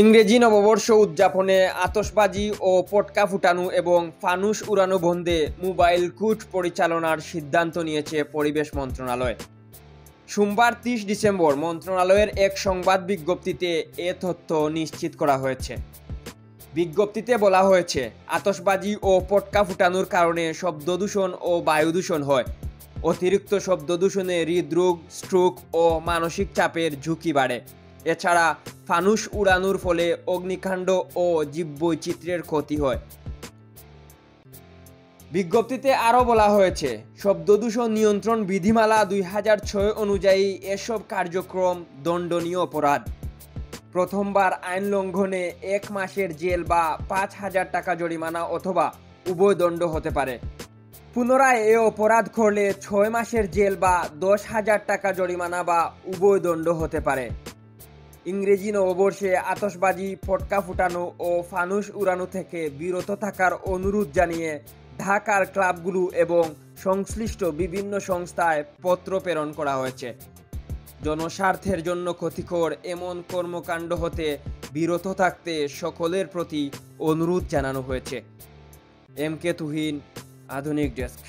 ইংরেজি নববর্ষ উদযাপনে আতশবাজি ও পটকা ফুটানো এবং ফানুস উড়ানো বন্ধে মোবাইল কুট পরিচালনার সিদ্ধান্ত নিয়েছে পরিবেশ মন্ত্রণালয়। সোমবার 30 ডিসেম্বর মন্ত্রণালয়ের এক সংবাদ বিজ্ঞপ্তিতে এ তথ্য নিশ্চিত করা হয়েছে। বিজ্ঞপ্তিতে বলা হয়েছে, আতশবাজি ও পটকা ফুটানোর কারণে শব্দ দূষণ ও বায়ু দূষণ হয়। অতিরিক্ত শব্দ দূষণে হৃদরোগ, স্ট্রোক ও মানসিক চাপের ঝুঁকি বাড়ে। এছাড়া ফানুস উড়ানোর ফলে অগ্নিকাণ্ড ও জীববৈচিত্র্যের ক্ষতি হয়। বিজ্ঞপ্তিতে আরও বলা হয়েছে, শব্দ দূষণ নিয়ন্ত্রণ বিধিমালা 2006 অনুযায়ী এসব কার্যক্রম দণ্ডনীয় অপরাধ। প্রথমবার আইন লঙ্ঘনে 1 মাসের জেল বা 5,000 টাকা জরিমানা অথবা উভয় দণ্ড হতে পারে। পুনরায় এ অপরাধ করলে 6 মাসের জেল বা 10,000 টাকা জরিমানা বা উভয় দণ্ড হতে পারে। ইংরেজি নববর্ষে আতশবাজি, পটকা ফুটানো ও ফানুস উড়ানো থেকে বিরত থাকার অনুরোধ জানিয়ে ঢাকার ক্লাবগুলো এবং সংশ্লিষ্ট বিভিন্ন সংস্থায় পত্র প্রেরণ করা হয়েছে। জনস্বার্থের জন্য ক্ষতিকর এমন কর্মকাণ্ড হতে বিরত থাকতে সকলের প্রতি অনুরোধ জানানো হয়েছে। এম কে তুহিন, আধুনিক ডেস্ক।